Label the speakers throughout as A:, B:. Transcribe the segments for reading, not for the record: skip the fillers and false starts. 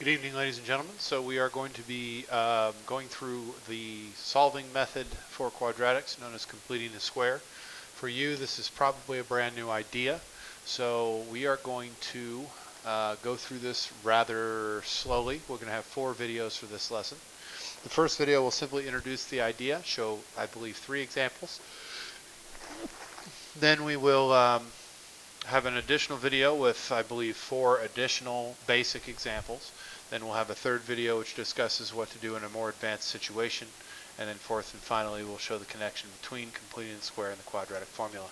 A: Good evening, ladies and gentlemen. So we are going to be going through the solving method for quadratics known as completing the square. For you, this is probably a brand new idea. So we are going to go through this rather slowly. We're going to have 4 videos for this lesson. The first video will simply introduce the idea, show, I believe, 3 examples. Then we will have an additional video with, I believe, 4 additional basic examples. Then we'll have a third video which discusses what to do in a more advanced situation. And then fourth and finally, we'll show the connection between completing the square and the quadratic formula.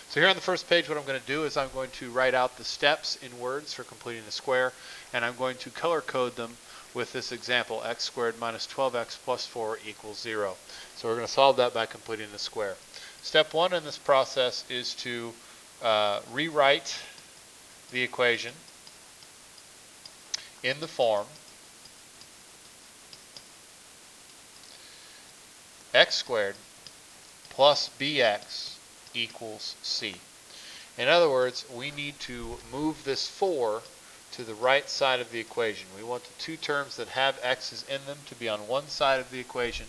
A: So here on the first page, what I'm going to do is I'm going to write out the steps in words for completing the square, and I'm going to color code them with this example, x squared minus 12x plus 4 equals 0. So we're going to solve that by completing the square. Step 1 in this process is to rewrite the equation in the form x squared plus bx equals c. In other words, we need to move this 4 to the right side of the equation. We want the 2 terms that have x's in them to be on one side of the equation,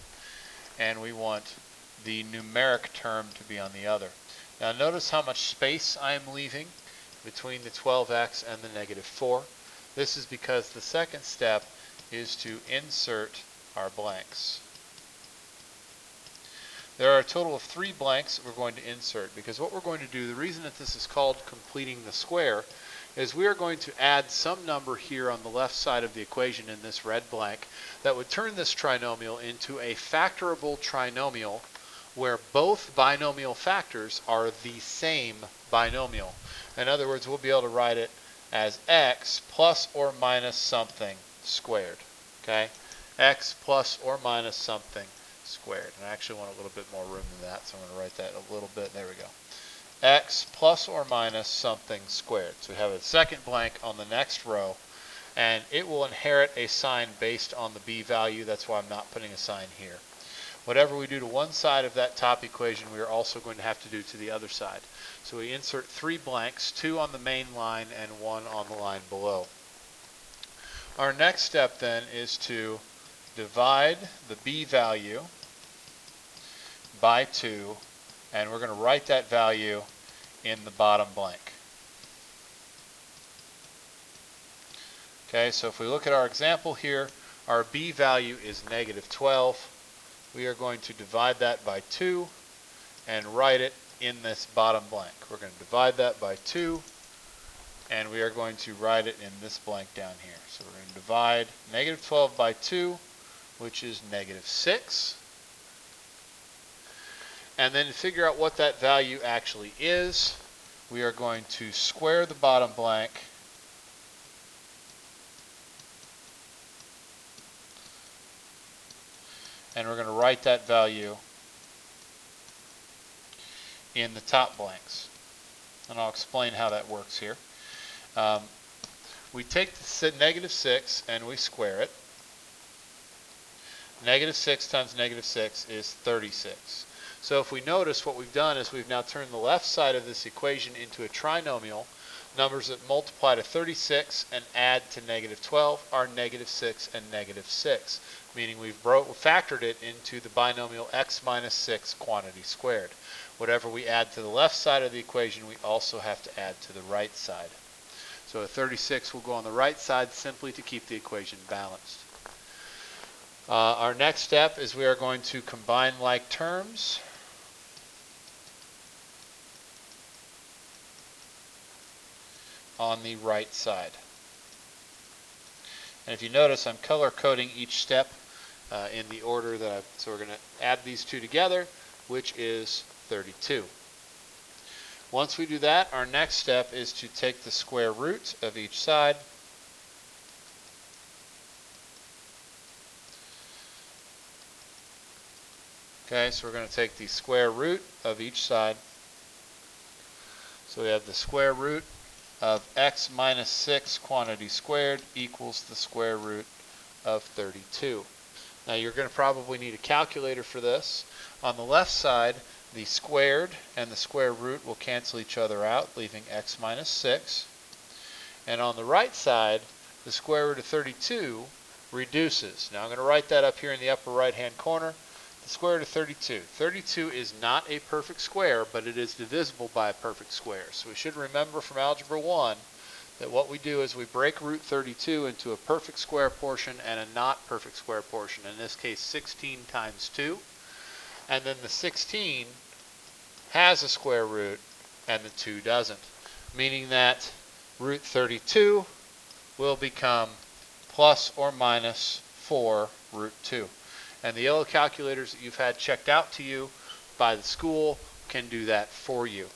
A: and we want the numeric term to be on the other. Now notice how much space I am leaving between the 12x and the negative 4. This is because the second step is to insert our blanks. There are a total of 3 blanks we're going to insert, because what we're going to do, the reason that this is called completing the square, is we are going to add some number here on the left side of the equation in this red blank that would turn this trinomial into a factorable trinomial where both binomial factors are the same binomial. In other words, we'll be able to write it as x plus or minus something squared. Okay? X plus or minus something squared. And I actually want a little bit more room than that, so I'm going to write that a little bit. There we go. X plus or minus something squared. So we have a second blank on the next row, and it will inherit a sign based on the b value. That's why I'm not putting a sign here. Whatever we do to one side of that top equation, we are also going to have to do to the other side. So we insert 3 blanks, 2 on the main line and 1 on the line below. Our next step then is to divide the b value by 2, and we're going to write that value in the bottom blank. Okay, so if we look at our example here, our b value is negative 12. We are going to divide that by 2 and write it in this bottom blank. We're going to divide that by 2, and we are going to write it in this blank down here. So we're going to divide negative 12 by 2, which is negative 6. And then to figure out what that value actually is, we are going to square the bottom blank and we're going to write that value in the top blanks. And I'll explain how that works here. We take the negative 6 and we square it. Negative 6 times negative 6 is 36. So if we notice, what we've done is we've now turned the left side of this equation into a trinomial. Numbers that multiply to 36 and add to negative 12 are negative 6 and negative 6, meaning we've factored it into the binomial x minus 6 quantity squared. Whatever we add to the left side of the equation, we also have to add to the right side. So a 36 will go on the right side simply to keep the equation balanced. Our next step is we are going to combine like terms. On the right side. And if you notice, I'm color coding each step in the order that so we're going to add these 2 together, which is 32. Once we do that, our next step is to take the square root of each side. Okay, so we're going to take the square root of each side. So we have the square root of x minus 6 quantity squared equals the square root of 32. Now you're going to probably need a calculator for this. On the left side, the squared and the square root will cancel each other out, leaving x minus 6. And on the right side, the square root of 32 reduces. Now I'm going to write that up here in the upper right hand corner. The square root of 32. 32 is not a perfect square, but it is divisible by a perfect square. So we should remember from Algebra 1 that what we do is we break root 32 into a perfect square portion and a not perfect square portion. In this case, 16 times 2. And then the 16 has a square root and the 2 doesn't, meaning that root 32 will become plus or minus 4 root 2. And the yellow calculators that you've had checked out to you by the school can do that for you.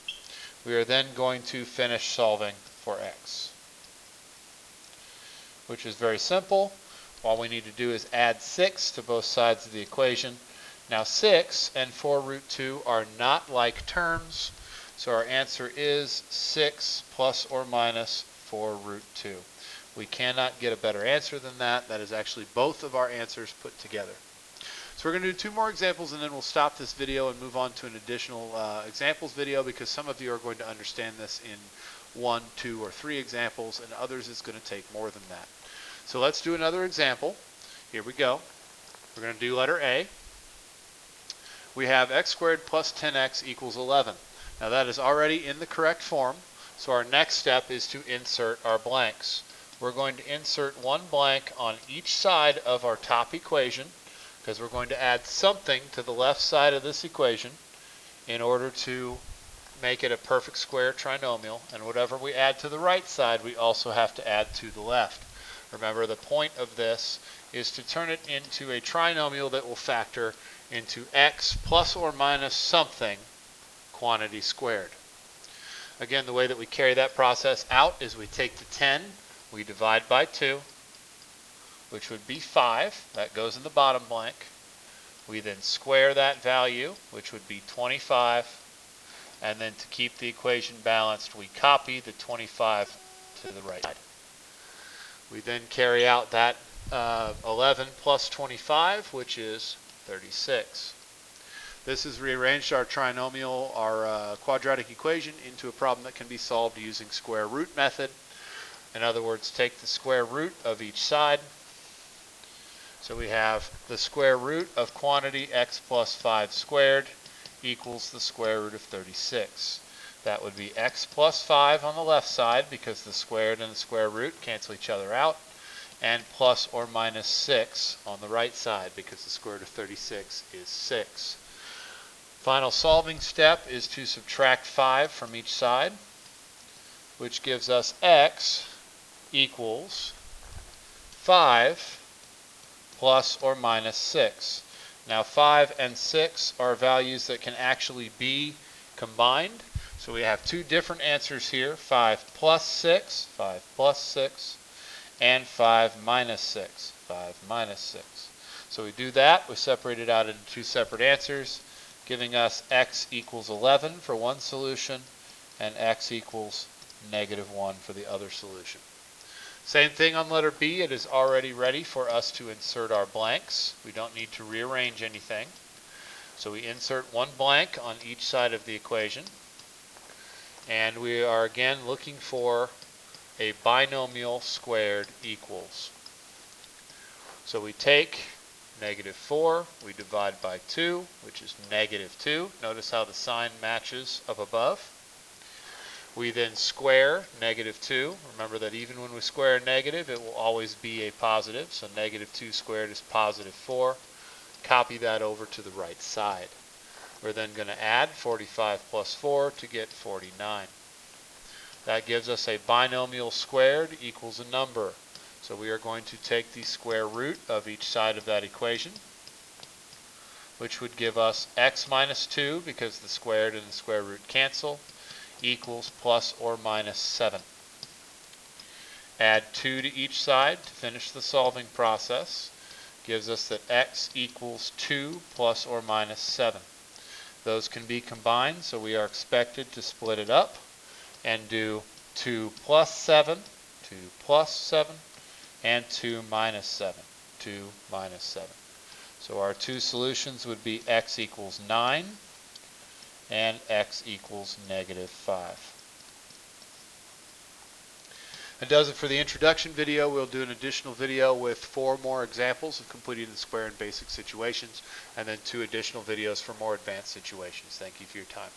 A: We are then going to finish solving for x, which is very simple. All we need to do is add 6 to both sides of the equation. Now 6 and 4 root 2 are not like terms, so our answer is 6 plus or minus 4 root 2. We cannot get a better answer than that. That is actually both of our answers put together. So we're going to do 2 more examples and then we'll stop this video and move on to an additional examples video, because some of you are going to understand this in 1, 2, or 3 examples, and others it's going to take more than that. So let's do another example. Here we go. We're going to do letter A. We have x squared plus 10x equals 11. Now that is already in the correct form, so our next step is to insert our blanks. We're going to insert one blank on each side of our top equation, because we're going to add something to the left side of this equation in order to make it a perfect square trinomial, and whatever we add to the right side we also have to add to the left. Remember, the point of this is to turn it into a trinomial that will factor into x plus or minus something quantity squared. Again, the way that we carry that process out is we take the 10, we divide by 2, which would be 5. That goes in the bottom blank. We then square that value, which would be 25. And then to keep the equation balanced, we copy the 25 to the right side. We then carry out that 11 plus 25, which is 36. This has rearranged our trinomial, our quadratic equation, into a problem that can be solved using square root method. In other words, take the square root of each side. So we have the square root of quantity x plus 5 squared equals the square root of 36. That would be x plus 5 on the left side, because the squared and the square root cancel each other out, and plus or minus 6 on the right side, because the square root of 36 is 6. Final solving step is to subtract 5 from each side, which gives us x equals 5 plus or minus 6. Now 5 and 6 are values that can actually be combined. So we have 2 different answers here, 5 plus 6, 5 plus 6, and 5 minus 6, 5 minus 6. So we do that, we separate it out into 2 separate answers, giving us x equals 11 for one solution and x equals -1 for the other solution. Same thing on letter B. It is already ready for us to insert our blanks. We don't need to rearrange anything. So we insert one blank on each side of the equation. And we are again looking for a binomial squared equals. So we take -4, we divide by 2, which is -2. Notice how the sign matches up above. We then square -2. Remember that even when we square a negative, it will always be a positive. So -2 squared is +4. Copy that over to the right side. We're then going to add 45 plus 4 to get 49. That gives us a binomial squared equals a number. So we are going to take the square root of each side of that equation, which would give us x minus 2, because the squared and the square root cancel, equals plus or minus 7. Add 2 to each side to finish the solving process. Gives us that x equals 2 plus or minus 7. Those can be combined, so we are expected to split it up and do 2 plus 7, 2 plus 7, and 2 minus 7, 2 minus 7. So our 2 solutions would be x equals 9 and x equals -5. That does it for the introduction video. We'll do an additional video with 4 more examples of completing the square in basic situations, and then 2 additional videos for more advanced situations. Thank you for your time.